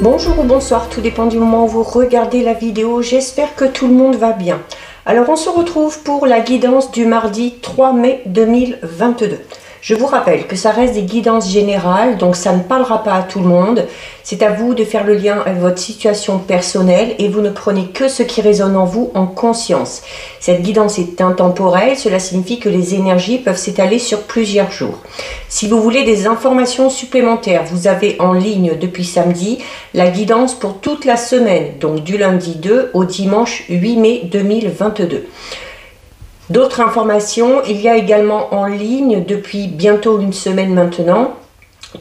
Bonjour ou bonsoir, tout dépend du moment où vous regardez la vidéo. J'espère que tout le monde va bien. Alors on se retrouve pour la guidance du mardi 3 mai 2022. Je vous rappelle que ça reste des guidances générales, donc ça ne parlera pas à tout le monde. C'est à vous de faire le lien avec votre situation personnelle et vous ne prenez que ce qui résonne en vous en conscience. Cette guidance est intemporelle, cela signifie que les énergies peuvent s'étaler sur plusieurs jours. Si vous voulez des informations supplémentaires, vous avez en ligne depuis samedi la guidance pour toute la semaine, donc du lundi 2 au dimanche 8 mai 2022. D'autres informations, il y a également en ligne depuis bientôt une semaine maintenant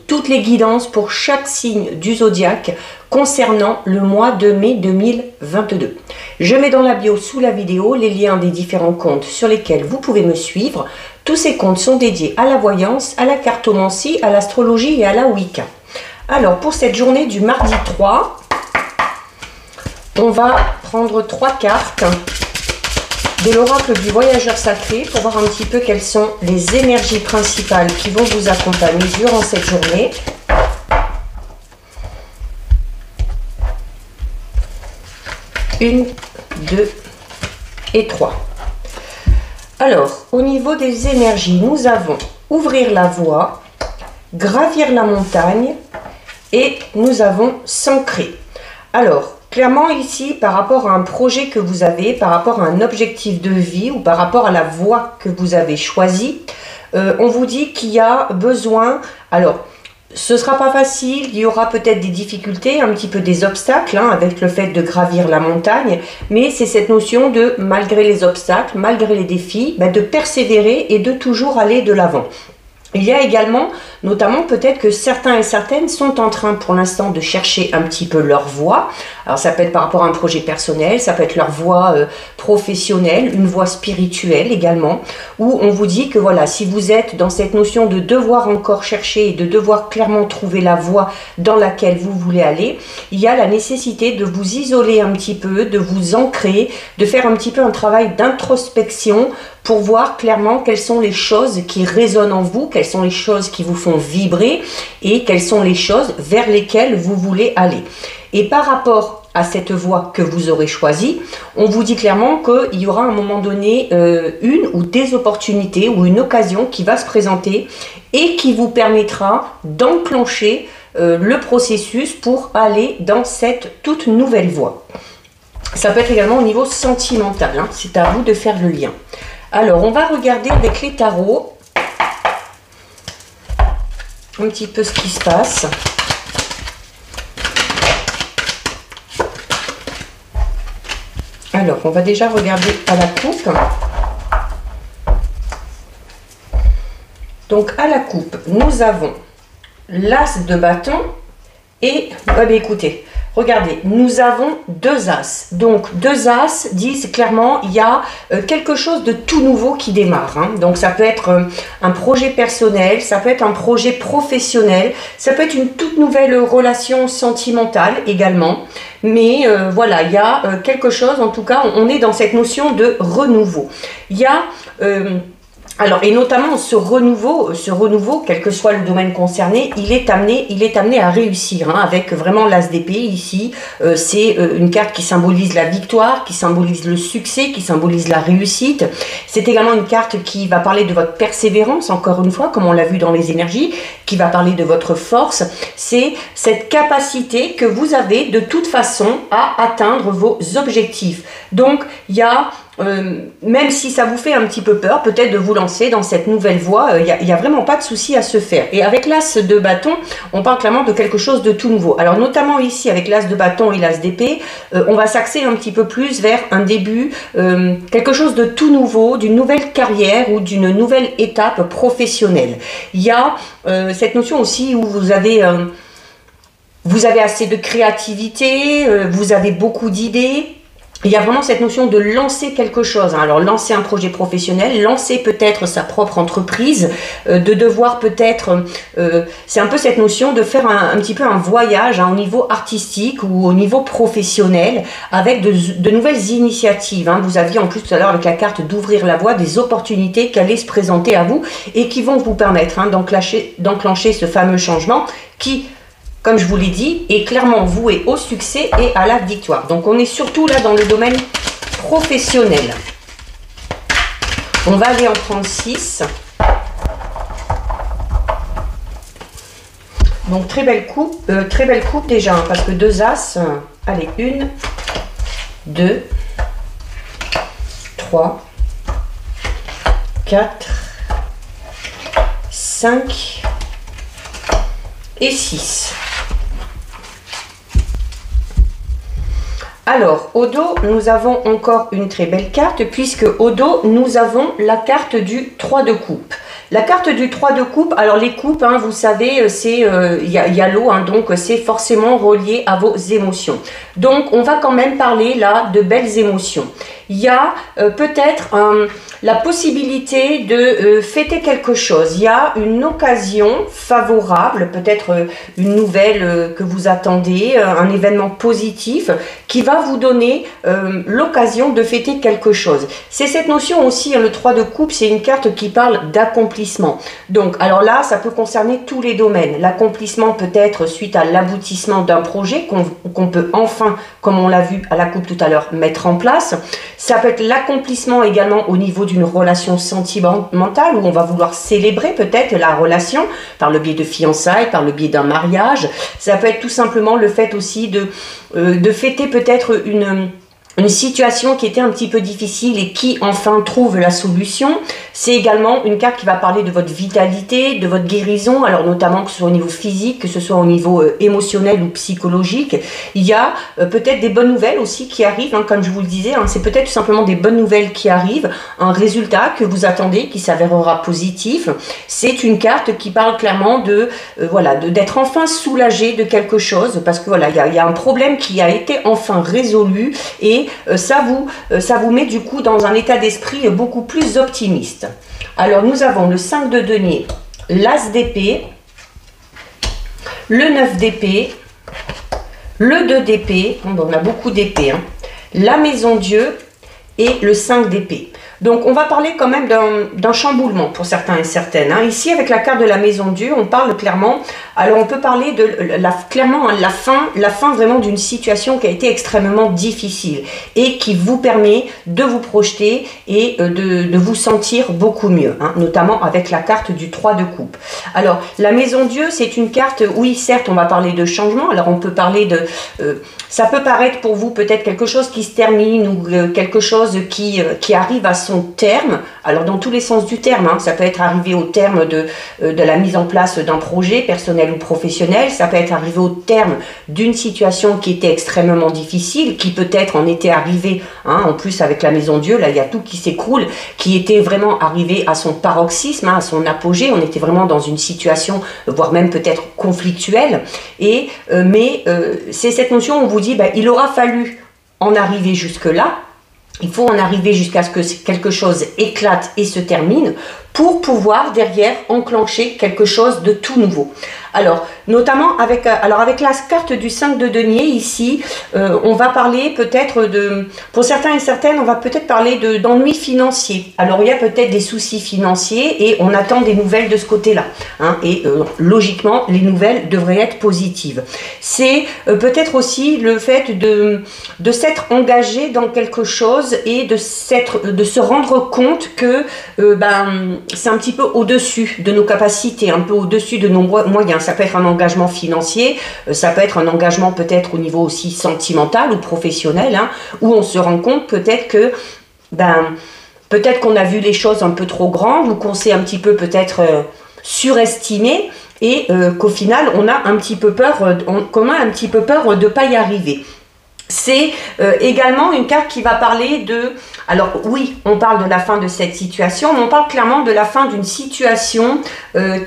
toutes les guidances pour chaque signe du zodiaque concernant le mois de mai 2022. Je mets dans la bio sous la vidéo les liens des différents comptes sur lesquels vous pouvez me suivre. Tous ces comptes sont dédiés à la voyance, à la cartomancie, à l'astrologie et à la Wicca. Alors pour cette journée du mardi 3, on va prendre 3 cartes de l'oracle du voyageur sacré pour voir un petit peu quelles sont les énergies principales qui vont vous accompagner durant cette journée. Une, 2 et 3. Alors, au niveau des énergies, nous avons ouvrir la voie, gravir la montagne et nous avons s'ancrer. Alors, clairement ici, par rapport à un projet que vous avez, par rapport à un objectif de vie ou par rapport à la voie que vous avez choisie, on vous dit qu'il y a besoin, alors ce ne sera pas facile, il y aura peut-être des difficultés, un petit peu des obstacles avec le fait de gravir la montagne, mais c'est cette notion de malgré les obstacles, malgré les défis, de persévérer et de toujours aller de l'avant. Il y a également, notamment peut-être que certains et certaines sont en train pour l'instant de chercher un petit peu leur voie. Alors ça peut être par rapport à un projet personnel, ça peut être leur voie professionnelle, une voie spirituelle également, où on vous dit que voilà, si vous êtes dans cette notion de devoir encore chercher et de devoir clairement trouver la voie dans laquelle vous voulez aller, il y a la nécessité de vous isoler un petit peu, de vous ancrer, de faire un petit peu un travail d'introspection pour voir clairement quelles sont les choses qui résonnent en vous, quelles sont les choses qui vous font vibrer et quelles sont les choses vers lesquelles vous voulez aller. Et par rapport à cette voie que vous aurez choisie, on vous dit clairement qu'il y aura à un moment donné une ou des opportunités ou une occasion qui va se présenter et qui vous permettra d'enclencher le processus pour aller dans cette toute nouvelle voie. Ça peut être également au niveau sentimental, c'est à vous de faire le lien. Alors, on va regarder avec les tarots un petit peu ce qui se passe. Alors, on va déjà regarder à la coupe. Donc, à la coupe, nous avons l'as de bâton et, écoutez, regardez, nous avons 2 as. Donc, 2 as disent clairement, il y a quelque chose de tout nouveau qui démarre. Donc, ça peut être un projet personnel, ça peut être un projet professionnel, ça peut être une toute nouvelle relation sentimentale également. Mais voilà, il y a quelque chose, en tout cas, on est dans cette notion de renouveau. Il y a... alors, et notamment ce renouveau, quel que soit le domaine concerné, il est amené à réussir, avec vraiment l'as d'épée ici. C'est une carte qui symbolise la victoire, qui symbolise le succès, qui symbolise la réussite. C'est également une carte qui va parler de votre persévérance, encore une fois, comme on l'a vu dans les énergies, qui va parler de votre force. C'est cette capacité que vous avez de toute façon à atteindre vos objectifs. Donc, il y a... même si ça vous fait un petit peu peur, peut-être de vous lancer dans cette nouvelle voie, il n'y a vraiment pas de souci à se faire. Et avec l'as de bâton, on parle clairement de quelque chose de tout nouveau. Alors notamment ici, avec l'as de bâton et l'as d'épée, on va s'axer un petit peu plus vers un début, quelque chose de tout nouveau, d'une nouvelle carrière ou d'une nouvelle étape professionnelle. Il y a cette notion aussi où vous avez assez de créativité, vous avez beaucoup d'idées. Il y a vraiment cette notion de lancer quelque chose. Alors, lancer un projet professionnel, lancer peut-être sa propre entreprise, de devoir peut-être... c'est un peu cette notion de faire un petit peu un voyage au niveau artistique ou au niveau professionnel avec de nouvelles initiatives. Vous aviez en plus tout à l'heure avec la carte d'ouvrir la voie des opportunités qui allaient se présenter à vous et qui vont vous permettre d'enclencher ce fameux changement qui... comme je vous l'ai dit, est clairement voué au succès et à la victoire. Donc on est surtout là dans le domaine professionnel. On va aller en prendre 6. Donc très belle coupe déjà, hein, parce que 2 As, allez, 1, 2, 3, 4, 5 et 6. Alors, au dos, nous avons encore une très belle carte, puisque au dos, nous avons la carte du 3 de coupe. La carte du 3 de coupe, alors les coupes, hein, vous savez, c'est il y a l'eau, hein, donc c'est forcément relié à vos émotions. Donc, on va quand même parler là de belles émotions. Il y a peut-être la possibilité de fêter quelque chose. Il y a une occasion favorable, peut-être une nouvelle que vous attendez, un événement positif qui va vous donner l'occasion de fêter quelque chose. C'est cette notion aussi, hein, le 3 de coupe, c'est une carte qui parle d'accomplissement. Donc, alors là, ça peut concerner tous les domaines. L'accomplissement peut être suite à l'aboutissement d'un projet qu'on peut enfin, comme on l'a vu à la coupe tout à l'heure, mettre en place. Ça peut être l'accomplissement également au niveau d'une relation sentimentale où on va vouloir célébrer peut-être la relation par le biais de fiançailles, par le biais d'un mariage. Ça peut être tout simplement le fait aussi de fêter peut-être une situation qui était un petit peu difficile et qui enfin trouve la solution. C'est également une carte qui va parler de votre vitalité, de votre guérison, alors notamment que ce soit au niveau physique, que ce soit au niveau émotionnel ou psychologique. Il y a peut-être des bonnes nouvelles aussi qui arrivent, hein, comme je vous le disais, hein, c'est peut-être tout simplement des bonnes nouvelles qui arrivent, un résultat que vous attendez qui s'avérera positif. C'est une carte qui parle clairement de voilà, d'être enfin soulagé de quelque chose, parce que voilà, il y a un problème qui a été enfin résolu et ça vous met du coup dans un état d'esprit beaucoup plus optimiste. Alors nous avons le 5 de denier, l'As d'épée, le 9 d'épée, le 2 d'épée, on a beaucoup d'épée, hein, la maison Dieu et le 5 d'épée. Donc, on va parler quand même d'un chamboulement pour certains et certaines. Hein. Ici, avec la carte de la Maison Dieu, on parle clairement, alors on peut parler de clairement la fin vraiment d'une situation qui a été extrêmement difficile et qui vous permet de vous projeter et de vous sentir beaucoup mieux, hein, notamment avec la carte du 3 de coupe. Alors, la Maison Dieu, c'est une carte, oui, certes, on va parler de changement, alors on peut parler de... ça peut paraître pour vous peut-être quelque chose qui se termine ou quelque chose qui arrive à son terme, alors dans tous les sens du terme, hein, ça peut être arrivé au terme de la mise en place d'un projet personnel ou professionnel, ça peut être arrivé au terme d'une situation qui était extrêmement difficile, qui peut-être en était arrivé, hein, en plus avec la Maison Dieu, là il y a tout qui s'écroule, qui était vraiment arrivé à son paroxysme, hein, à son apogée, on était vraiment dans une situation, voire même peut-être conflictuelle, et, c'est cette notion où on vous dit, bah, il aura fallu en arriver jusque-là. Il faut en arriver jusqu'à ce que quelque chose éclate et se termine pour pouvoir derrière enclencher quelque chose de tout nouveau. Alors, notamment avec la carte du 5 de denier ici, on va parler peut-être pour certains et certaines, on va peut-être parler d'ennuis financiers. Alors, il y a peut-être des soucis financiers et on attend des nouvelles de ce côté-là. Hein, et logiquement, les nouvelles devraient être positives. C'est peut-être aussi le fait de s'être engagé dans quelque chose et de se rendre compte que c'est un petit peu au-dessus de nos capacités, un peu au-dessus de nos moyens. Ça peut être un engagement financier, ça peut être un engagement peut-être au niveau aussi sentimental ou professionnel, hein, où on se rend compte peut-être que peut-être qu'on a vu les choses un peu trop grandes ou qu'on s'est un petit peu peut-être surestimé et qu'au final on a un petit peu peur, de ne pas y arriver. C'est également une carte qui va parler de... Alors oui, on parle de la fin de cette situation, mais on parle clairement de la fin d'une situation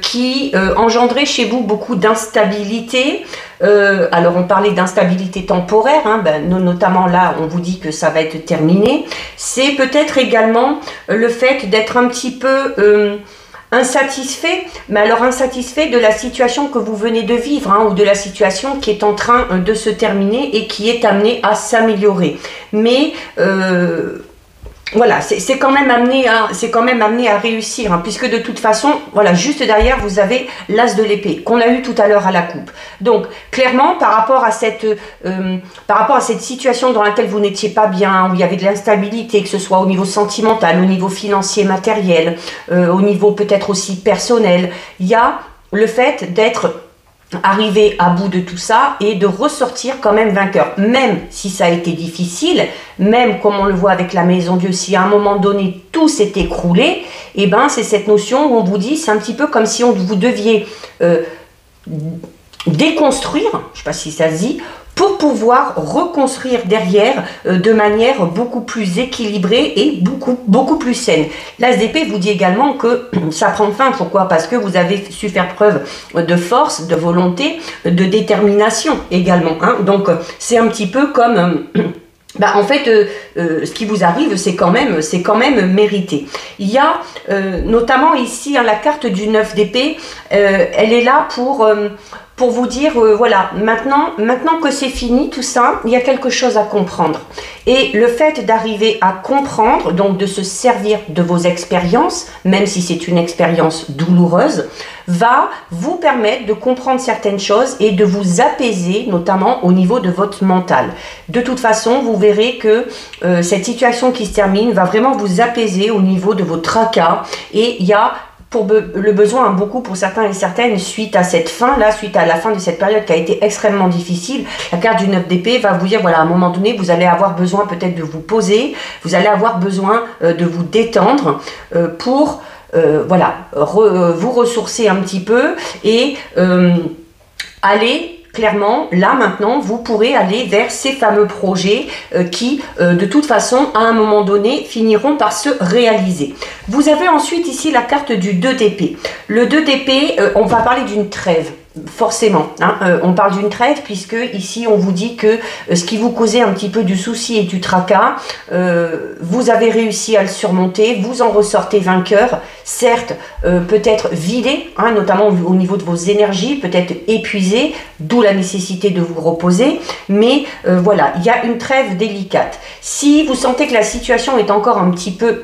qui engendrait chez vous beaucoup d'instabilité. Alors on parlait d'instabilité temporaire, hein, notamment là on vous dit que ça va être terminé. C'est peut-être également le fait d'être un petit peu... insatisfait, mais alors insatisfait de la situation que vous venez de vivre, hein, ou de la situation qui est en train de se terminer et qui est amenée à s'améliorer. Mais voilà, c'est quand même amené à réussir, hein, puisque de toute façon, voilà, juste derrière, vous avez l'as de l'épée, qu'on a eu tout à l'heure à la coupe. Donc, clairement, par rapport à cette situation dans laquelle vous n'étiez pas bien, où il y avait de l'instabilité, que ce soit au niveau sentimental, au niveau financier, matériel, au niveau peut-être aussi personnel, il y a le fait d'être arriver à bout de tout ça et de ressortir quand même vainqueur, même si ça a été difficile, même comme on le voit avec la Maison Dieu, si à un moment donné tout s'est écroulé, et ben c'est cette notion où on vous dit, c'est un petit peu comme si vous deviez déconstruire, je ne sais pas si ça se dit, pour pouvoir reconstruire derrière de manière beaucoup plus équilibrée et beaucoup plus saine. L'as d'épée vous dit également que ça prend fin. Pourquoi? Parce que vous avez su faire preuve de force, de volonté, de détermination également. Hein. Donc c'est un petit peu comme... en fait, ce qui vous arrive, c'est quand même mérité. Il y a notamment ici, hein, la carte du 9 d'épée, elle est là pour vous dire, voilà, maintenant que c'est fini tout ça, il y a quelque chose à comprendre. Et le fait d'arriver à comprendre, donc de se servir de vos expériences, même si c'est une expérience douloureuse, va vous permettre de comprendre certaines choses et de vous apaiser, notamment au niveau de votre mental. De toute façon, vous verrez que cette situation qui se termine va vraiment vous apaiser au niveau de vos tracas, et il y a le besoin, beaucoup pour certains et certaines, suite à cette fin-là, suite à la fin de cette période qui a été extrêmement difficile. La carte du 9 d'épée va vous dire, voilà, à un moment donné, vous allez avoir besoin peut-être de vous poser, vous allez avoir besoin de vous détendre pour, voilà, vous ressourcer un petit peu et aller... Clairement, là maintenant, vous pourrez aller vers ces fameux projets qui, de toute façon, à un moment donné, finiront par se réaliser. Vous avez ensuite ici la carte du 2 d'épée. Le 2 d'épée, on va parler d'une trêve. Forcément, hein, on parle d'une trêve puisque ici on vous dit que ce qui vous causait un petit peu du souci et du tracas, vous avez réussi à le surmonter, vous en ressortez vainqueur, certes peut-être vidé, hein, notamment au niveau de vos énergies, peut-être épuisé, d'où la nécessité de vous reposer, mais voilà, il y a une trêve délicate. Si vous sentez que la situation est encore un petit peu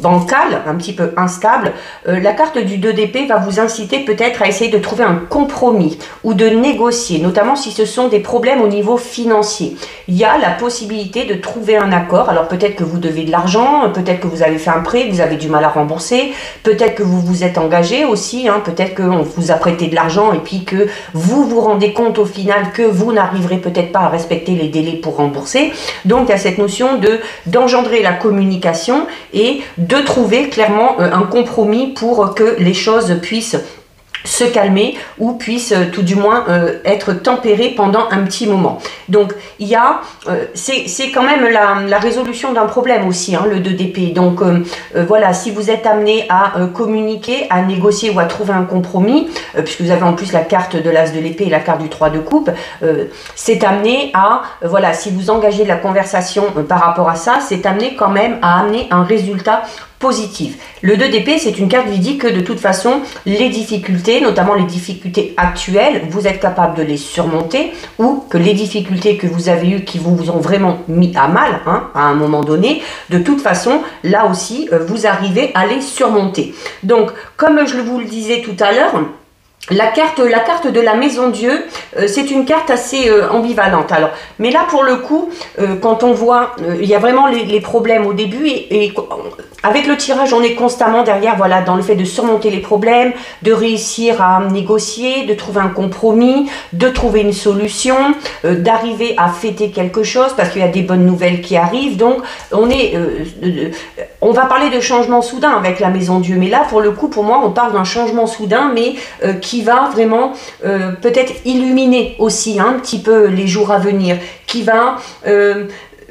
bancale, un petit peu instable, la carte du 2 d'épée va vous inciter peut-être à essayer de trouver un compromis ou de négocier, notamment si ce sont des problèmes au niveau financier. Il y a la possibilité de trouver un accord. Alors peut-être que vous devez de l'argent, peut-être que vous avez fait un prêt, que vous avez du mal à rembourser, peut-être que vous vous êtes engagé aussi, hein, peut-être qu'on vous a prêté de l'argent et puis que vous vous rendez compte au final que vous n'arriverez peut-être pas à respecter les délais pour rembourser. Donc il y a cette notion d'engendrer la communication et de trouver clairement un compromis pour que les choses puissent se calmer ou puissent tout du moins être tempérées pendant un petit moment. Donc il y a, c'est quand même la résolution d'un problème aussi, hein, le 2 d'épée. Donc voilà, si vous êtes amené à communiquer, à négocier ou à trouver un compromis, puisque vous avez en plus la carte de l'as de l'épée et la carte du 3 de coupe, c'est amené à, voilà, si vous engagez la conversation par rapport à ça, c'est amené quand même à amener un résultat positif. Le 2 d'épée, c'est une carte qui dit que de toute façon, les difficultés, notamment les difficultés actuelles, vous êtes capable de les surmonter, ou que les difficultés que vous avez eues qui vous ont vraiment mis à mal, hein, à un moment donné, de toute façon, là aussi, vous arrivez à les surmonter. Donc, comme je vous le disais tout à l'heure, la carte de la Maison Dieu, c'est une carte assez ambivalente. Alors, mais là, pour le coup, quand on voit, il y a vraiment les problèmes au début et avec le tirage, on est constamment derrière, voilà, dans le fait de surmonter les problèmes, de réussir à négocier, de trouver un compromis, de trouver une solution, d'arriver à fêter quelque chose parce qu'il y a des bonnes nouvelles qui arrivent. Donc, on va parler de changement soudain avec la Maison Dieu, mais là, pour le coup, pour moi, on parle d'un changement soudain, mais qui va vraiment peut-être illuminer aussi un petit peu les jours à venir, qui va...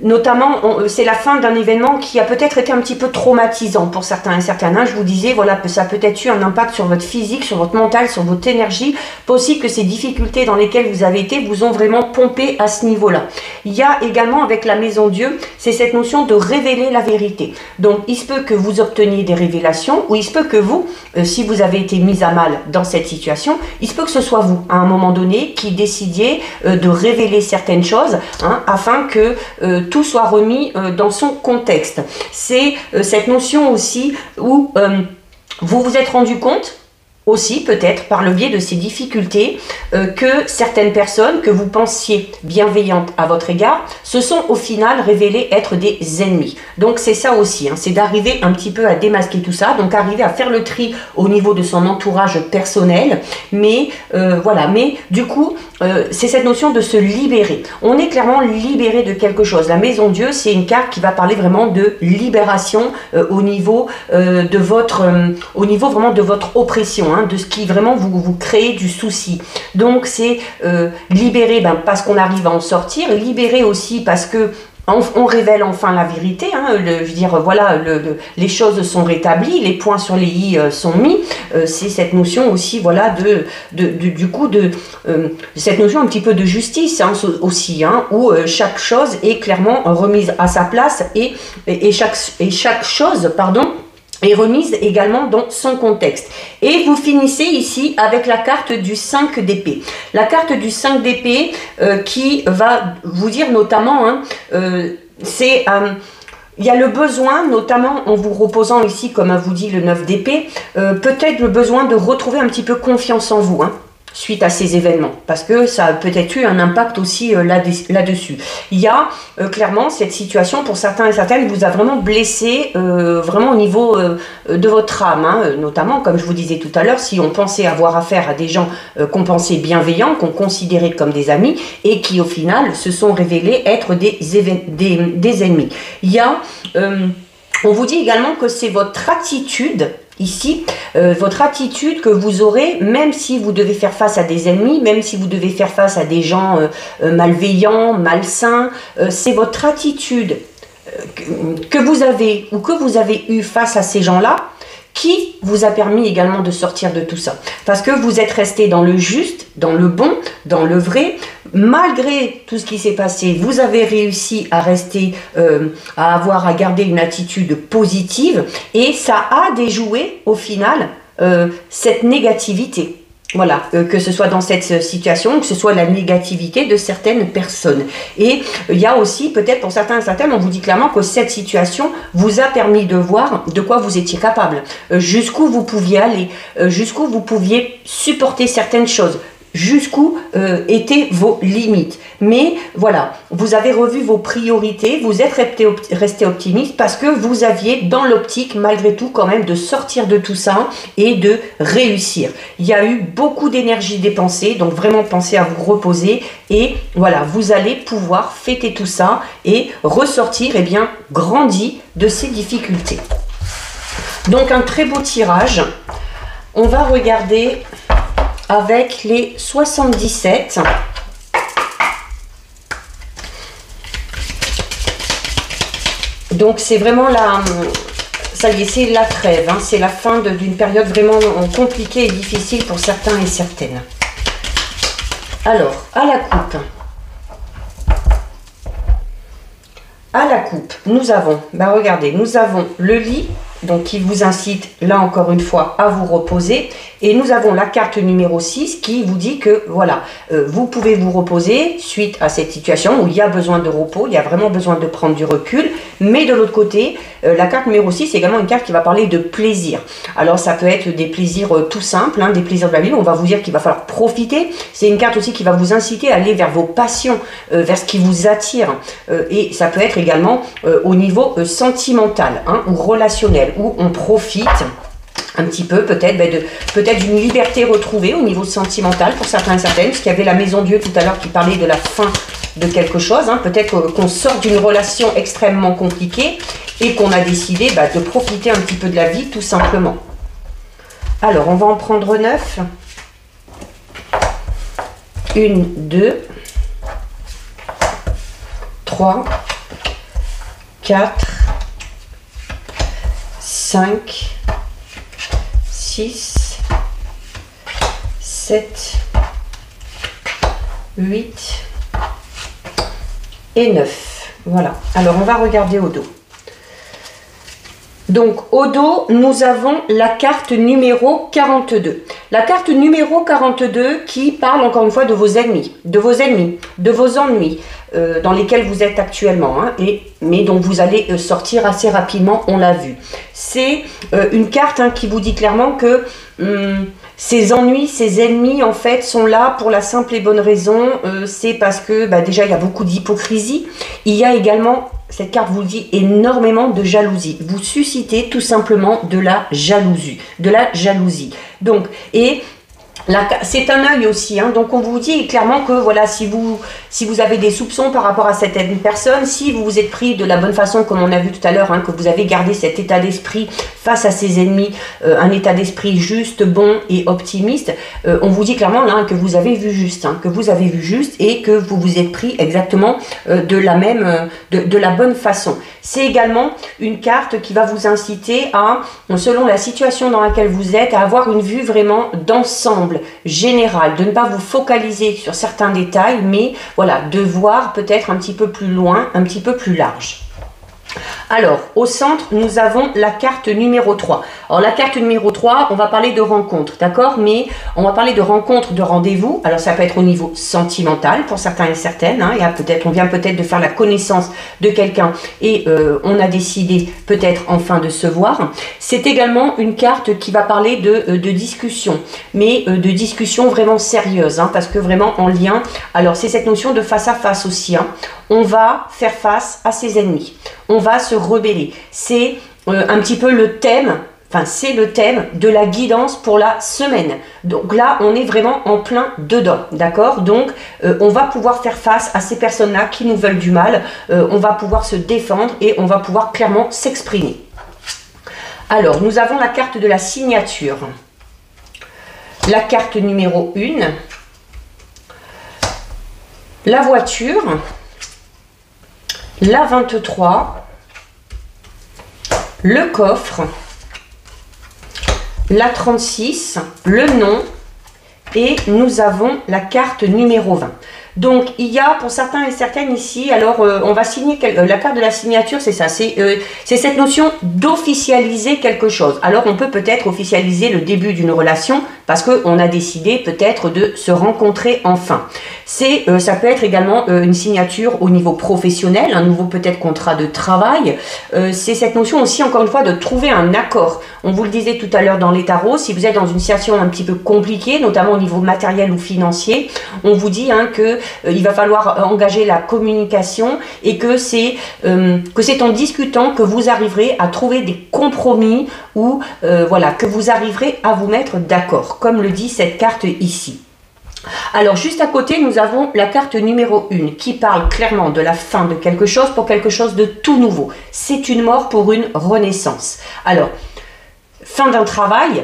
notamment, c'est la fin d'un événement qui a peut-être été un petit peu traumatisant pour certains et certaines. Je vous disais, voilà, ça a peut-être eu un impact sur votre physique, sur votre mental, sur votre énergie. Possible que ces difficultés dans lesquelles vous avez été vous ont vraiment pompé à ce niveau-là. Il y a également avec la Maison Dieu, c'est cette notion de révéler la vérité. Donc, il se peut que vous obteniez des révélations ou il se peut que vous, si vous avez été mis à mal dans cette situation, il se peut que ce soit vous, à un moment donné, qui décidiez de révéler certaines choses, hein, afin que tout soit remis dans son contexte. C'est cette notion aussi où vous vous êtes rendu compte aussi peut-être par le biais de ces difficultés que certaines personnes que vous pensiez bienveillantes à votre égard se sont au final révélées être des ennemis. Donc c'est ça aussi, hein, c'est d'arriver un petit peu à démasquer tout ça, donc arriver à faire le tri au niveau de son entourage personnel, mais voilà, mais du coup c'est cette notion de se libérer. On est clairement libéré de quelque chose. La Maison Dieu, c'est une carte qui va parler vraiment de libération au niveau de votre au niveau vraiment de votre oppression, hein, de ce qui vraiment vous crée du souci. Donc c'est libérer parce qu'on arrive à en sortir, libérer aussi parce que on révèle enfin la vérité, hein, je veux dire, voilà, les choses sont rétablies, les points sur les i sont mis. C'est cette notion aussi, voilà, du coup, cette notion un petit peu de justice, hein, aussi, hein, où chaque chose est clairement remise à sa place et chaque chose, pardon, est remise également dans son contexte. Et vous finissez ici avec la carte du 5 d'épée. La carte du 5 d'épée qui va vous dire notamment, hein, c'est... il y a le besoin, notamment en vous reposant ici, comme vous dit le 9 d'épée, peut-être le besoin de retrouver un petit peu confiance en vous, hein, suite à ces événements, parce que ça a peut-être eu un impact aussi là-dessus. Il y a clairement cette situation, pour certains et certaines, vous a vraiment blessé, vraiment au niveau de votre âme, hein, notamment, comme je vous disais tout à l'heure, si on pensait avoir affaire à des gens qu'on pensait bienveillants, qu'on considérait comme des amis, et qui au final se sont révélés être des ennemis. Il y a, on vous dit également que c'est votre attitude, ici, votre attitude que vous aurez, même si vous devez faire face à des ennemis, même si vous devez faire face à des gens malveillants, malsains, c'est votre attitude que vous avez ou que vous avez eu face à ces gens-là qui vous a permis également de sortir de tout ça. Parce que vous êtes resté dans le juste, dans le bon, dans le vrai. Malgré tout ce qui s'est passé, vous avez réussi à rester, à garder une attitude positive. Et ça a déjoué, au final, cette négativité. Voilà, que ce soit dans cette situation, que ce soit la négativité de certaines personnes. Et il y a aussi, peut-être pour certains et certaines, on vous dit clairement que cette situation vous a permis de voir de quoi vous étiez capable, jusqu'où vous pouviez aller, jusqu'où vous pouviez supporter certaines choses, jusqu'où étaient vos limites. Mais voilà, vous avez revu vos priorités, vous êtes resté optimiste parce que vous aviez dans l'optique, malgré tout, quand même, de sortir de tout ça et de réussir. Il y a eu beaucoup d'énergie dépensée, donc vraiment pensez à vous reposer et voilà, vous allez pouvoir fêter tout ça et ressortir, bien, grandi de ces difficultés. Donc un très beau tirage. On va regarder avec les 77. Donc c'est vraiment ça y est, c'est la trêve, hein, c'est la fin d'une période vraiment compliquée et difficile pour certains et certaines. Alors, à la coupe. À la coupe, nous avons, regardez, nous avons le lit, donc qui vous incite, là encore une fois, à vous reposer. Et nous avons la carte numéro 6 qui vous dit que, voilà, vous pouvez vous reposer suite à cette situation où il y a besoin de repos, il y a vraiment besoin de prendre du recul. Mais de l'autre côté, la carte numéro 6, c'est également une carte qui va parler de plaisir. Alors, ça peut être des plaisirs tout simples, hein, des plaisirs de la vie. On va vous dire qu'il va falloir profiter. C'est une carte aussi qui va vous inciter à aller vers vos passions, vers ce qui vous attire. Et ça peut être également au niveau sentimental, hein, ou relationnel, où on profite un petit peu peut-être d'une liberté retrouvée au niveau sentimental pour certains et certaines, parce qu'il y avait la Maison Dieu tout à l'heure qui parlait de la fin de quelque chose, hein. Peut-être qu'on sort d'une relation extrêmement compliquée et qu'on a décidé de profiter un petit peu de la vie tout simplement. Alors on va en prendre 9. 1, 2, 3, 4, 5, 6, 7, 8 et 9. Voilà. Alors, on va regarder au dos. Donc au dos, nous avons la carte numéro 42. La carte numéro 42 qui parle encore une fois de vos ennemis, de vos ennuis dans lesquels vous êtes actuellement, hein, mais dont vous allez sortir assez rapidement, on l'a vu. C'est une carte hein, qui vous dit clairement que ces ennuis, ces ennemis en fait sont là pour la simple et bonne raison, c'est parce que déjà il y a beaucoup d'hypocrisie, il y a également... Cette carte vous dit énormément de jalousie. Vous suscitez tout simplement de la jalousie. Donc, et c'est un œil aussi, hein, donc on vous dit clairement que voilà, si vous avez des soupçons par rapport à cette personne, si vous vous êtes pris de la bonne façon, comme on a vu tout à l'heure, hein, que vous avez gardé cet état d'esprit face à ses ennemis, un état d'esprit juste, bon et optimiste, on vous dit clairement là, que vous avez vu juste, et que vous vous êtes pris exactement de la bonne façon. C'est également une carte qui va vous inciter à, selon la situation dans laquelle vous êtes, à avoir une vue vraiment d'ensemble, générale, de ne pas vous focaliser sur certains détails, mais voilà, de voir peut-être un petit peu plus loin, un petit peu plus large. Alors, au centre, nous avons la carte numéro 3. Alors, la carte numéro 3, on va parler de rencontres, d'accord? Mais on va parler de rencontres, de rendez-vous. Alors, ça peut être au niveau sentimental pour certains et certaines. Hein, on vient peut-être de faire la connaissance de quelqu'un et on a décidé peut-être enfin de se voir. C'est également une carte qui va parler de discussion, mais de discussion vraiment sérieuse, hein, parce que vraiment en lien. Alors, c'est cette notion de face à face aussi. Hein. On va faire face à ses ennemis. On va se rebeller. C'est un petit peu le thème, c'est le thème de la guidance pour la semaine. Donc là, on est vraiment en plein dedans, d'accord? Donc, on va pouvoir faire face à ces personnes-là qui nous veulent du mal. On va pouvoir se défendre et on va pouvoir clairement s'exprimer. Alors, nous avons la carte de la signature. La carte numéro 1. La voiture. La 23, le coffre, la 36, le nom et nous avons la carte numéro 20. Donc, il y a pour certains et certaines ici, alors on va signer, la carte de la signature, c'est ça, c'est cette notion d'officialiser quelque chose. Alors, on peut peut-être officialiser le début d'une relation parce qu'on a décidé peut-être de se rencontrer enfin. Ça peut être également une signature au niveau professionnel, un nouveau peut-être contrat de travail. C'est cette notion aussi, encore une fois, de trouver un accord. On vous le disait tout à l'heure dans les tarots, si vous êtes dans une situation un petit peu compliquée, notamment au niveau matériel ou financier, on vous dit hein, que il va falloir engager la communication et que c'est en discutant que vous arriverez à trouver des compromis ou voilà, que vous arriverez à vous mettre d'accord, comme le dit cette carte ici. Alors juste à côté, nous avons la carte numéro 1 qui parle clairement de la fin de quelque chose pour quelque chose de tout nouveau. C'est une mort pour une renaissance. Alors, fin d'un travail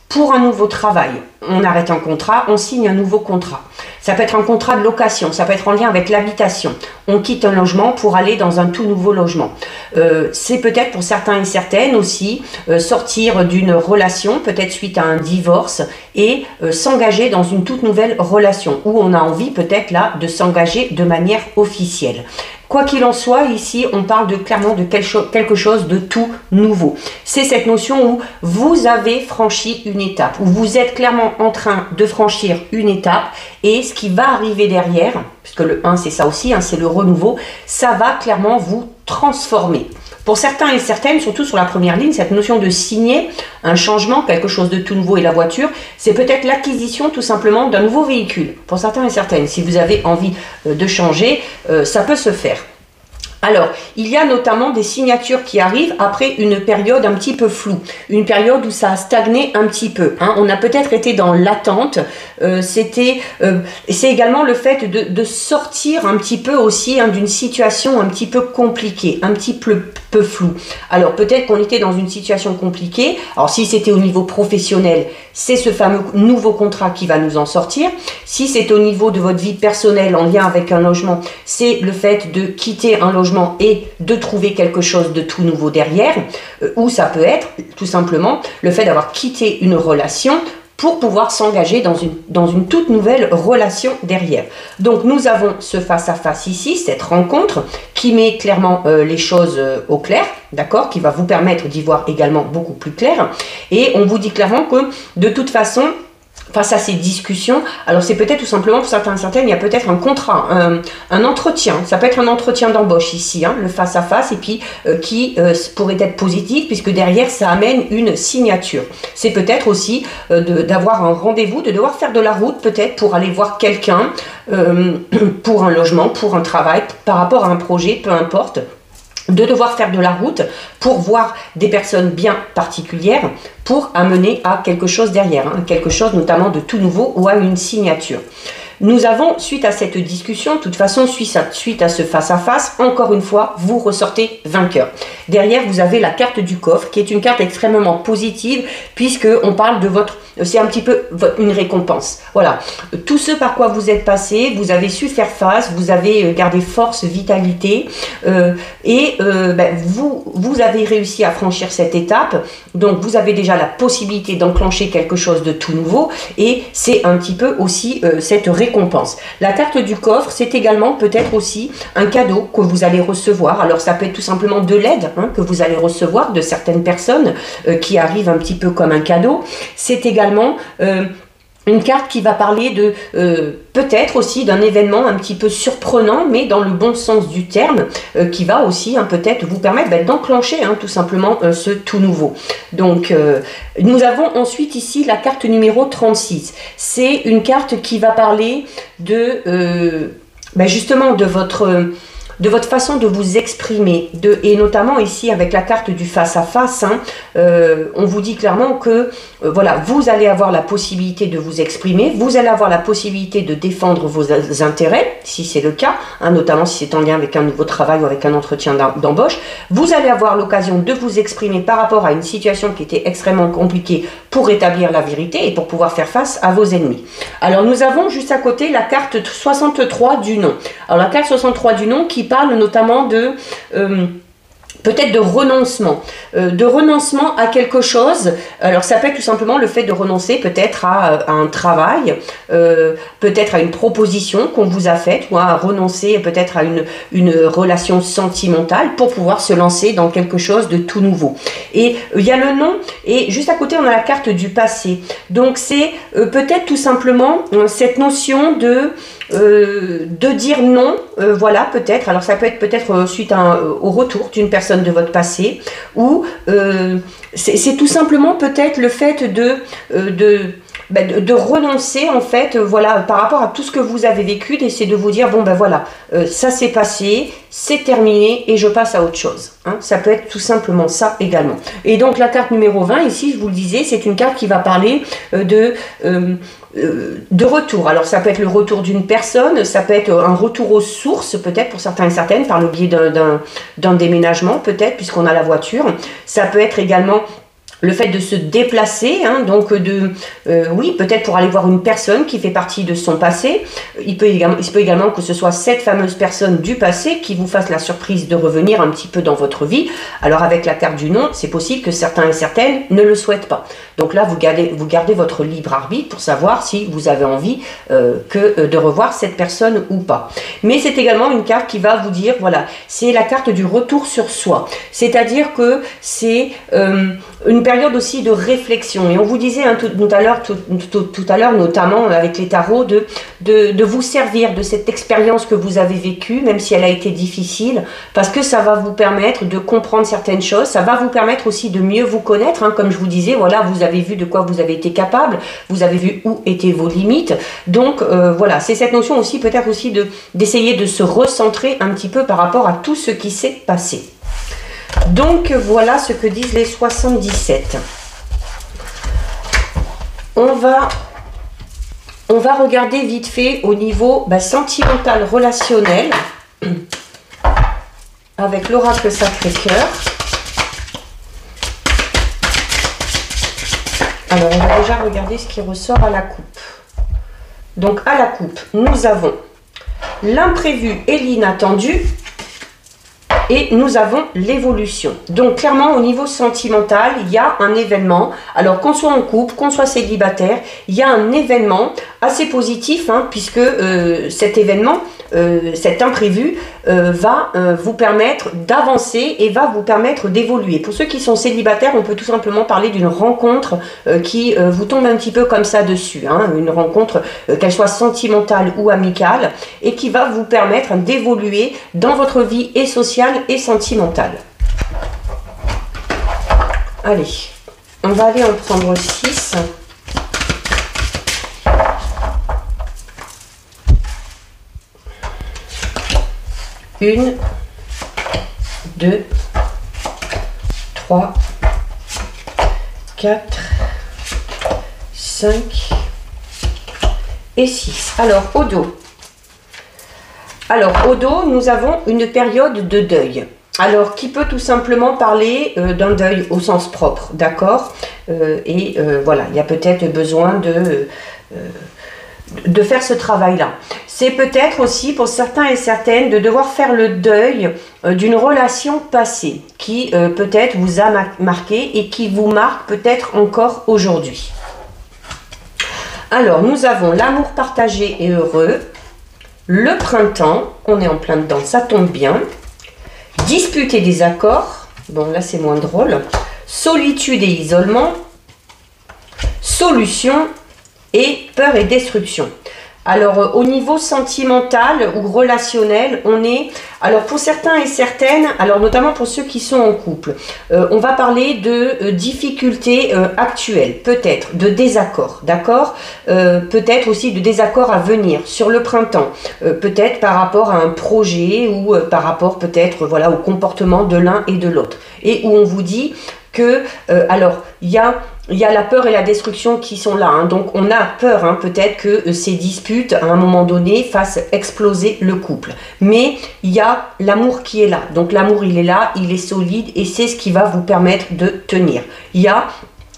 pour un nouveau travail. On arrête un contrat, on signe un nouveau contrat. Ça peut être un contrat de location, ça peut être en lien avec l'habitation. On quitte un logement pour aller dans un tout nouveau logement. C'est peut-être pour certains et certaines aussi sortir d'une relation, peut-être suite à un divorce, et s'engager dans une toute nouvelle relation, où on a envie peut-être là de s'engager de manière officielle. Quoi qu'il en soit, ici, on parle clairement de quelque chose de tout nouveau. C'est cette notion où vous avez franchi une étape, où vous êtes clairement en train de franchir une étape et ce qui va arriver derrière, puisque le 1 c'est ça aussi, hein, c'est le renouveau, ça va clairement vous transformer. Pour certains et certaines, surtout sur la première ligne, cette notion de signer un changement, quelque chose de tout nouveau et la voiture, c'est peut-être l'acquisition tout simplement d'un nouveau véhicule. Pour certains et certaines, si vous avez envie de changer, ça peut se faire. Alors, il y a notamment des signatures qui arrivent après une période un petit peu floue, une période où ça a stagné un petit peu. Hein. On a peut-être été dans l'attente. C'est également le fait de sortir un petit peu aussi hein, d'une situation un petit peu compliquée, un petit peu floue. Alors, peut-être qu'on était dans une situation compliquée. Alors, si c'était au niveau professionnel, c'est ce fameux nouveau contrat qui va nous en sortir. Si c'est au niveau de votre vie personnelle en lien avec un logement, c'est le fait de quitter un logement et de trouver quelque chose de tout nouveau derrière, ou ça peut être tout simplement le fait d'avoir quitté une relation pour pouvoir s'engager dans une toute nouvelle relation derrière. Donc nous avons ce face-à-face ici, cette rencontre qui met clairement les choses au clair, d'accord, qui va vous permettre d'y voir également beaucoup plus clair. Et on vous dit clairement que de toute façon, face à ces discussions, alors c'est peut-être tout simplement pour certains et certaines, il y a peut-être un contrat, un entretien, ça peut être un entretien d'embauche ici, hein, le face-à-face, et puis qui pourrait être positif, puisque derrière ça amène une signature. C'est peut-être aussi d'avoir un rendez-vous, de devoir faire de la route peut-être pour aller voir quelqu'un, pour un logement, pour un travail, par rapport à un projet, peu importe, de devoir faire de la route pour voir des personnes bien particulières pour amener à quelque chose derrière, hein, quelque chose notamment de tout nouveau ou à une signature. Nous avons, suite à cette discussion, de toute façon, suite à ce face-à-face, encore une fois, vous ressortez vainqueur. Derrière, vous avez la carte du coffre, qui est une carte extrêmement positive, puisqu'on parle de votre... C'est un petit peu une récompense. Voilà. Tout ce par quoi vous êtes passé, vous avez su faire face, vous avez gardé force, vitalité, vous avez réussi à franchir cette étape. Donc, vous avez déjà la possibilité d'enclencher quelque chose de tout nouveau, et c'est un petit peu aussi cette récompense. La carte du coffre, c'est également peut-être aussi un cadeau que vous allez recevoir. Alors, ça peut être tout simplement de l'aide, hein, que vous allez recevoir de certaines personnes qui arrivent un petit peu comme un cadeau. C'est également une carte qui va parler de peut-être aussi d'un événement un petit peu surprenant, mais dans le bon sens du terme, qui va aussi peut-être vous permettre d'enclencher tout simplement ce tout nouveau. Donc nous avons ensuite ici la carte numéro 36. C'est une carte qui va parler de justement de votre façon de vous exprimer, et notamment ici avec la carte du face-à-face, on vous dit clairement que voilà, vous allez avoir la possibilité de vous exprimer, vous allez avoir la possibilité de défendre vos intérêts, si c'est le cas, notamment si c'est en lien avec un nouveau travail ou avec un entretien d'embauche. Vous allez avoir l'occasion de vous exprimer par rapport à une situation qui était extrêmement compliquée pour établir la vérité et pour pouvoir faire face à vos ennemis. Alors nous avons juste à côté la carte 63 du nom. Alors la carte 63 du nom qui parle notamment de peut-être de renoncement à quelque chose. Alors ça peut être tout simplement le fait de renoncer peut-être à un travail, peut-être à une proposition qu'on vous a faite, ou à renoncer peut-être à une relation sentimentale pour pouvoir se lancer dans quelque chose de tout nouveau. Et il y a le nom, et juste à côté on a la carte du passé. Donc c'est peut-être tout simplement cette notion de dire non, voilà, peut-être. Alors ça peut être peut-être suite au retour d'une personne de votre passé, ou c'est tout simplement peut-être le fait de renoncer en fait, voilà, par rapport à tout ce que vous avez vécu, d'essayer de vous dire bon voilà, ça s'est passé, c'est terminé et je passe à autre chose. Ça peut être tout simplement ça également. Et donc la carte numéro 20 ici, je vous le disais, c'est une carte qui va parler de retour. Alors ça peut être le retour d'une personne, ça peut être un retour aux sources peut-être pour certains et certaines, par le biais d'un déménagement peut-être, puisqu'on a la voiture. Ça peut être également le fait de se déplacer, donc oui, peut-être pour aller voir une personne qui fait partie de son passé. Il se peut également que ce soit cette fameuse personne du passé qui vous fasse la surprise de revenir un petit peu dans votre vie. Alors avec la carte du nom, c'est possible que certains et certaines ne le souhaitent pas. Donc là, vous gardez votre libre arbitre pour savoir si vous avez envie de revoir cette personne ou pas. Mais c'est également une carte qui va vous dire, voilà, c'est la carte du retour sur soi. C'est-à-dire que c'est une période aussi de réflexion. Et on vous disait tout à l'heure, notamment avec les tarots, de vous servir de cette expérience que vous avez vécue, même si elle a été difficile, parce que ça va vous permettre de comprendre certaines choses, ça va vous permettre aussi de mieux vous connaître, comme je vous disais, voilà, vous avez vu de quoi vous avez été capable, vous avez vu où étaient vos limites. Donc voilà, c'est cette notion aussi, peut-être aussi d'essayer de se recentrer un petit peu par rapport à tout ce qui s'est passé. Donc voilà ce que disent les 77. On va regarder vite fait au niveau sentimental, relationnel, avec l'oracle Sacré-Cœur. Alors on va déjà regarder ce qui ressort à la coupe. Donc à la coupe, nous avons l'imprévu et l'inattendu. Et nous avons l'évolution. Donc clairement au niveau sentimental, il y a un événement. Alors qu'on soit en couple, qu'on soit célibataire, il y a un événement assez positif, hein, puisque cet événement, cet imprévu, va vous permettre d'avancer et va vous permettre d'évoluer. Pour ceux qui sont célibataires, on peut tout simplement parler d'une rencontre qui vous tombe un petit peu comme ça dessus, hein, une rencontre qu'elle soit sentimentale ou amicale, et qui va vous permettre d'évoluer dans votre vie et sociale et sentimentale. Allez, on va aller en prendre 6. Une, 2, 3, 4, 5 et 6. Alors, au dos. Alors, au dos, nous avons une période de deuil. Alors, qui peut tout simplement parler d'un deuil au sens propre, d'accord, voilà, il y a peut-être besoin de faire ce travail-là. C'est peut-être aussi pour certains et certaines de devoir faire le deuil d'une relation passée qui peut-être vous a marqué et qui vous marque peut-être encore aujourd'hui. Alors, nous avons l'amour partagé et heureux, le printemps, on est en plein dedans, ça tombe bien, dispute et désaccord, bon là c'est moins drôle, solitude et isolement, solution et peur et destruction. Alors au niveau sentimental ou relationnel, on est, alors pour certains et certaines, alors notamment pour ceux qui sont en couple, on va parler de difficultés actuelles, peut-être de désaccords, d'accord, peut-être aussi de désaccords à venir sur le printemps, peut-être par rapport à un projet ou par rapport peut-être voilà au comportement de l'un et de l'autre, et où on vous dit que alors il y a la peur et la destruction qui sont là, hein. Donc on a peur, hein, peut-être que ces disputes à un moment donné fassent exploser le couple, mais il y a l'amour qui est là, donc l'amour il est là, il est solide et c'est ce qui va vous permettre de tenir.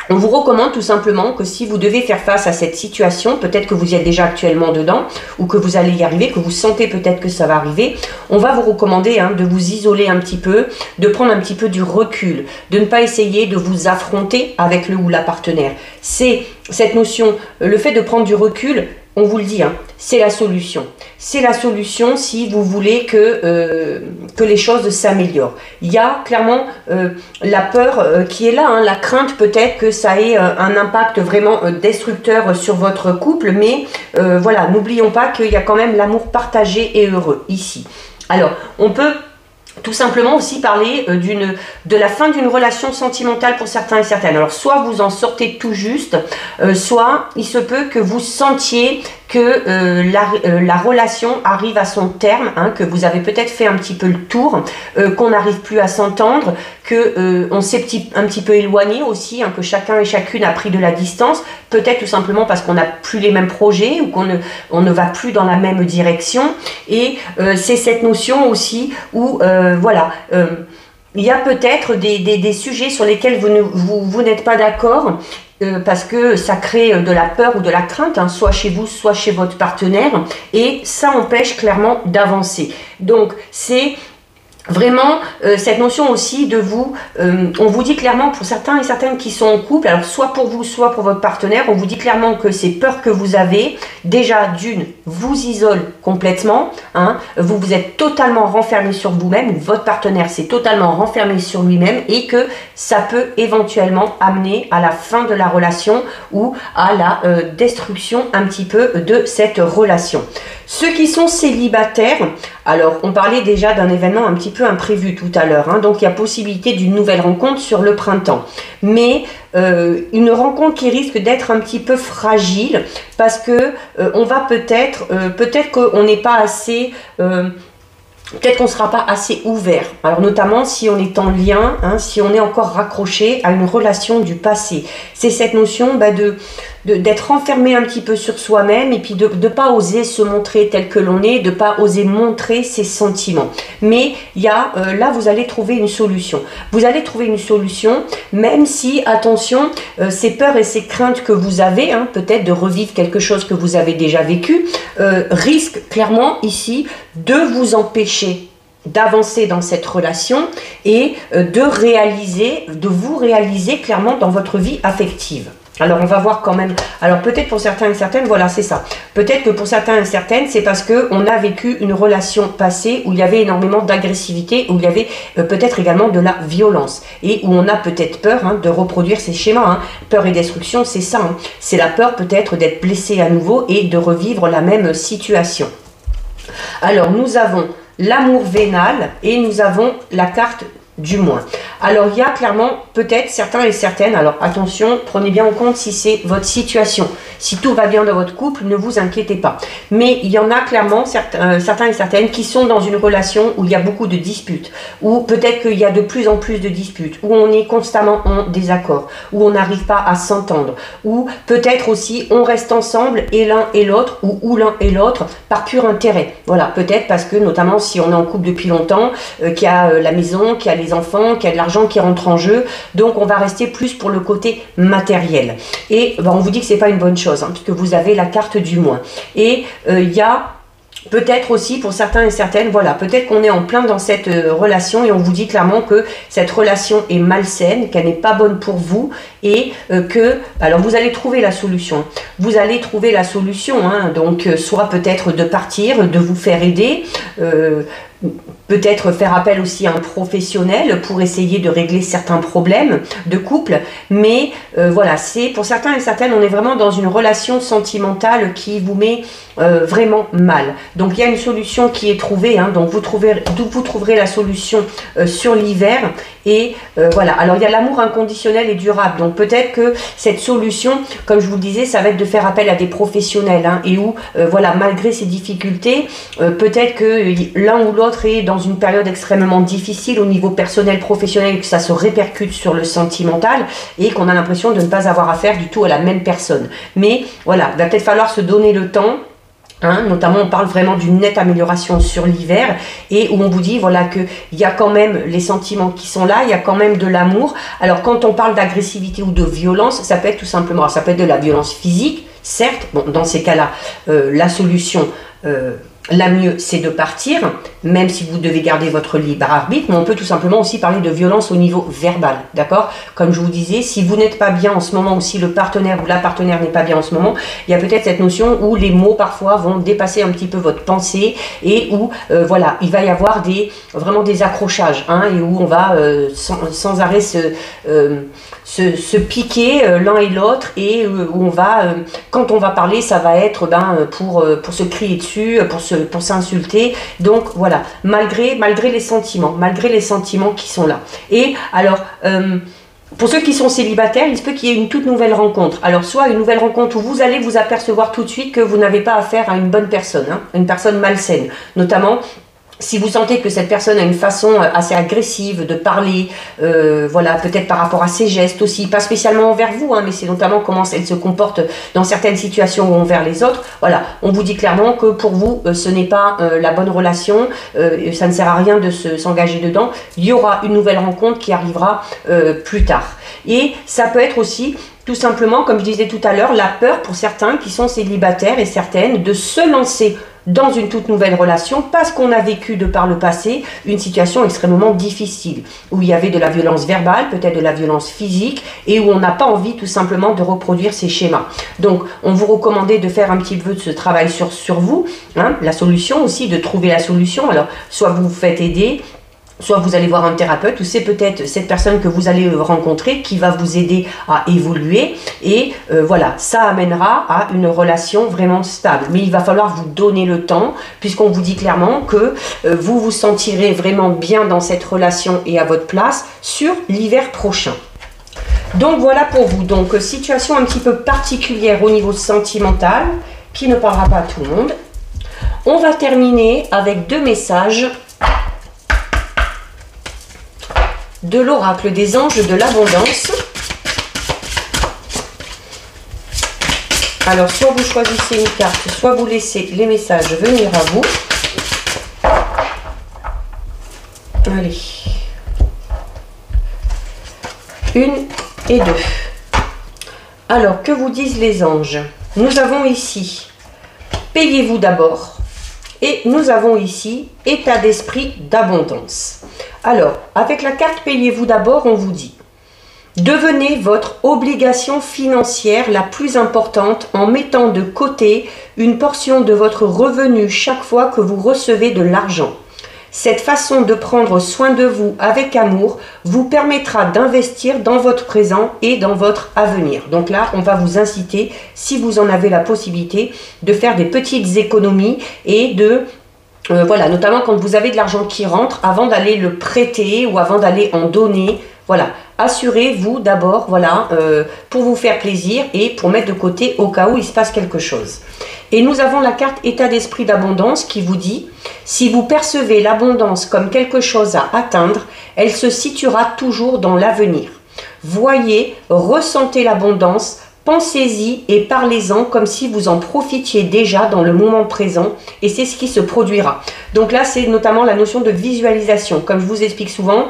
On vous recommande tout simplement que si vous devez faire face à cette situation, peut-être que vous y êtes déjà actuellement dedans, ou que vous allez y arriver, que vous sentez peut-être que ça va arriver, on va vous recommander de vous isoler un petit peu, de prendre un petit peu du recul, de ne pas essayer de vous affronter avec le ou la partenaire. C'est cette notion, le fait de prendre du recul, on vous le dit, c'est la solution. C'est la solution si vous voulez que les choses s'améliorent. Il y a clairement la peur qui est là, la crainte peut-être que ça ait un impact vraiment destructeur sur votre couple, mais voilà, n'oublions pas qu'il y a quand même l'amour partagé et heureux ici. Alors, on peut tout simplement aussi parler de la fin d'une relation sentimentale pour certains et certaines. Alors soit vous en sortez tout juste, soit il se peut que vous sentiez que la relation arrive à son terme, que vous avez peut-être fait un petit peu le tour, qu'on n'arrive plus à s'entendre, qu'on s'est un petit peu éloigné aussi, que chacun et chacune a pris de la distance, peut-être tout simplement parce qu'on n'a plus les mêmes projets ou qu'on ne va plus dans la même direction. Et c'est cette notion aussi où voilà, il y a peut-être des sujets sur lesquels vous n'êtes pas d'accord, parce que ça crée de la peur ou de la crainte, soit chez vous, soit chez votre partenaire, et ça empêche clairement d'avancer. Donc c'est vraiment cette notion aussi de vous, on vous dit clairement pour certains et certaines qui sont en couple, alors soit pour vous, soit pour votre partenaire, on vous dit clairement que ces peurs que vous avez, déjà d'une, vous isole complètement, vous êtes totalement renfermé sur vous-même, ou votre partenaire s'est totalement renfermé sur lui-même, et que ça peut éventuellement amener à la fin de la relation ou à la destruction un petit peu de cette relation. Ceux qui sont célibataires, alors on parlait déjà d'un événement un petit peu imprévu tout à l'heure, donc il y a possibilité d'une nouvelle rencontre sur le printemps, mais une rencontre qui risque d'être un petit peu fragile parce que on va peut-être qu'on n'est pas assez peut-être qu'on ne sera pas assez ouvert, alors notamment si on est en lien, si on est encore raccroché à une relation du passé. C'est cette notion d'être enfermé un petit peu sur soi-même et puis de ne pas oser se montrer tel que l'on est, de ne pas oser montrer ses sentiments. Mais il y a, là vous allez trouver une solution. Vous allez trouver une solution, même si, attention, ces peurs et ces craintes que vous avez, peut-être de revivre quelque chose que vous avez déjà vécu, risquent clairement ici de vous empêcher d'avancer dans cette relation et de vous réaliser clairement dans votre vie affective. Alors, on va voir quand même. Alors, peut-être pour certains et certaines, voilà, c'est ça. Peut-être que pour certains et certaines, c'est parce qu'on a vécu une relation passée où il y avait énormément d'agressivité, où il y avait peut-être également de la violence. Et où on a peut-être peur de reproduire ces schémas. Peur et destruction, c'est ça. C'est la peur peut-être d'être blessé à nouveau et de revivre la même situation. Alors, nous avons l'amour vénal et nous avons la carte du moins. Alors, il y a clairement peut-être certains et certaines, alors attention, prenez bien en compte si c'est votre situation. Si tout va bien dans votre couple, ne vous inquiétez pas. Mais il y en a clairement certains et certaines qui sont dans une relation où il y a beaucoup de disputes, où peut-être qu'il y a de plus en plus de disputes, où on est constamment en désaccord, où on n'arrive pas à s'entendre, où peut-être aussi on reste ensemble et l'un et l'autre, ou l'un et l'autre par pur intérêt. Voilà, peut-être parce que notamment si on est en couple depuis longtemps, qu'il y a la maison, qu'il y a les enfants, qu'il y a de l'argent qui rentre en jeu, donc on va rester plus pour le côté matériel. Et on vous dit que c'est pas une bonne chose, puisque vous avez la carte du moins. Et il y a peut-être aussi pour certains et certaines, voilà, peut-être qu'on est en plein dans cette relation et on vous dit clairement que cette relation est malsaine, qu'elle n'est pas bonne pour vous et que, alors vous allez trouver la solution. Vous allez trouver la solution, donc soit peut-être de partir, de vous faire aider, peut-être faire appel aussi à un professionnel pour essayer de régler certains problèmes de couple, mais voilà, c'est pour certains et certaines, on est vraiment dans une relation sentimentale qui vous met vraiment mal. Donc il y a une solution qui est trouvée, donc vous trouverez la solution sur l'hiver et voilà. Alors il y a l'amour inconditionnel et durable, donc peut-être que cette solution, comme je vous le disais, ça va être de faire appel à des professionnels et où voilà, malgré ces difficultés, peut-être que l'un ou l'autre est dans une période extrêmement difficile au niveau personnel, professionnel, que ça se répercute sur le sentimental et qu'on a l'impression de ne pas avoir affaire du tout à la même personne. Mais voilà, il va peut-être falloir se donner le temps. Notamment on parle vraiment d'une nette amélioration sur l'hiver et où on vous dit voilà qu'il y a quand même les sentiments qui sont là, il y a quand même de l'amour. Alors quand on parle d'agressivité ou de violence, ça peut être tout simplement, ça peut être de la violence physique, certes, bon dans ces cas-là, la solution la mieux c'est de partir, même si vous devez garder votre libre arbitre, mais on peut tout simplement aussi parler de violence au niveau verbal, d'accord? Comme je vous disais, si vous n'êtes pas bien en ce moment ou si le partenaire ou la partenaire n'est pas bien en ce moment, il y a peut-être cette notion où les mots parfois vont dépasser un petit peu votre pensée et où voilà, il va y avoir vraiment des accrochages et où on va sans arrêt se piquer l'un et l'autre et où on va, quand on va parler, ça va être pour se crier dessus, pour s'insulter. Donc voilà, malgré les sentiments qui sont là. Et alors, pour ceux qui sont célibataires, il se peut qu'il y ait une toute nouvelle rencontre. Alors, soit une nouvelle rencontre où vous allez vous apercevoir tout de suite que vous n'avez pas affaire à une bonne personne, une personne malsaine, notamment si vous sentez que cette personne a une façon assez agressive de parler, voilà, peut-être par rapport à ses gestes aussi, pas spécialement envers vous, mais c'est notamment comment elle se comporte dans certaines situations ou envers les autres. Voilà, on vous dit clairement que pour vous, ce n'est pas la bonne relation, ça ne sert à rien de s'engager dedans. Il y aura une nouvelle rencontre qui arrivera plus tard. Et ça peut être aussi tout simplement, comme je disais tout à l'heure, la peur pour certains qui sont célibataires et certaines de se lancer dans une toute nouvelle relation parce qu'on a vécu de par le passé une situation extrêmement difficile où il y avait de la violence verbale, peut-être de la violence physique et où on n'a pas envie tout simplement de reproduire ces schémas. Donc on vous recommandait de faire un petit peu de ce travail sur vous, la solution aussi, de trouver la solution. Alors soit vous vous faites aider, soit vous allez voir un thérapeute, ou c'est peut-être cette personne que vous allez rencontrer qui va vous aider à évoluer. Et voilà, ça amènera à une relation vraiment stable. Mais il va falloir vous donner le temps, puisqu'on vous dit clairement que vous vous sentirez vraiment bien dans cette relation et à votre place sur l'hiver prochain. Donc voilà pour vous. Donc situation un petit peu particulière au niveau sentimental, qui ne parlera pas à tout le monde. On va terminer avec 2 messages de l'oracle des anges de l'abondance. Alors, soit vous choisissez une carte, soit vous laissez les messages venir à vous. Allez. 1 et 2. Alors, que vous disent les anges? Nous avons ici, payez-vous d'abord. Et nous avons ici état d'esprit d'abondance. Alors, avec la carte payez-vous d'abord, on vous dit: devenez votre obligation financière la plus importante en mettant de côté une portion de votre revenu chaque fois que vous recevez de l'argent. Cette façon de prendre soin de vous avec amour vous permettra d'investir dans votre présent et dans votre avenir. Donc là, on va vous inciter, si vous en avez la possibilité, de faire des petites économies et de... voilà, notamment quand vous avez de l'argent qui rentre, avant d'aller le prêter ou avant d'aller en donner, voilà, assurez-vous d'abord, voilà, pour vous faire plaisir et pour mettre de côté au cas où il se passe quelque chose. Et nous avons la carte état d'esprit d'abondance qui vous dit: si vous percevez l'abondance comme quelque chose à atteindre, elle se situera toujours dans l'avenir. Voyez, ressentez l'abondance, pensez-y et parlez-en comme si vous en profitiez déjà dans le moment présent, et c'est ce qui se produira. Donc là, c'est notamment la notion de visualisation. Comme je vous explique souvent,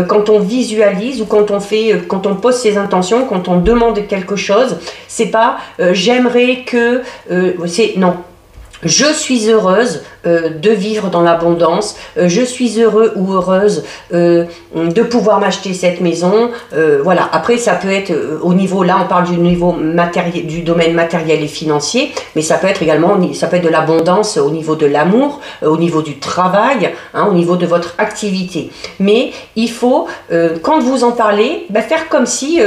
quand on visualise ou quand on pose ses intentions, quand on demande quelque chose, c'est pas j'aimerais que, c'est non. Je suis heureuse de vivre dans l'abondance, je suis heureux ou heureuse de pouvoir m'acheter cette maison. Voilà. Après, ça peut être au niveau, là on parle du niveau matériel, du domaine matériel et financier, mais ça peut être également, ça peut être de l'abondance au niveau de l'amour, au niveau du travail, hein, au niveau de votre activité. Mais il faut, quand vous en parlez, faire comme si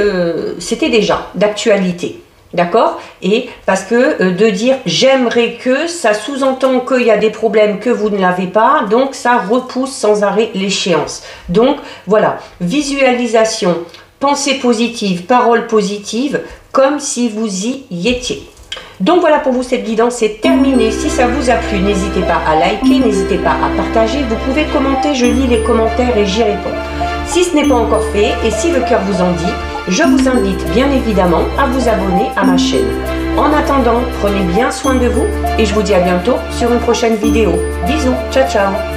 c'était déjà d'actualité. D'accord? Et parce que de dire j'aimerais que, ça sous-entend qu'il y a des problèmes que vous ne l'avez pas, donc ça repousse sans arrêt l'échéance. Donc voilà, visualisation, pensée positive, parole positive, comme si vous y étiez. Donc voilà pour vous, cette guidance c'est terminé. Si ça vous a plu, n'hésitez pas à liker, n'hésitez pas à partager. Vous pouvez commenter, je lis les commentaires et j'y réponds. Si ce n'est pas encore fait et si le cœur vous en dit, je vous invite bien évidemment à vous abonner à ma chaîne. En attendant, prenez bien soin de vous et je vous dis à bientôt sur une prochaine vidéo. Bisous, ciao ciao.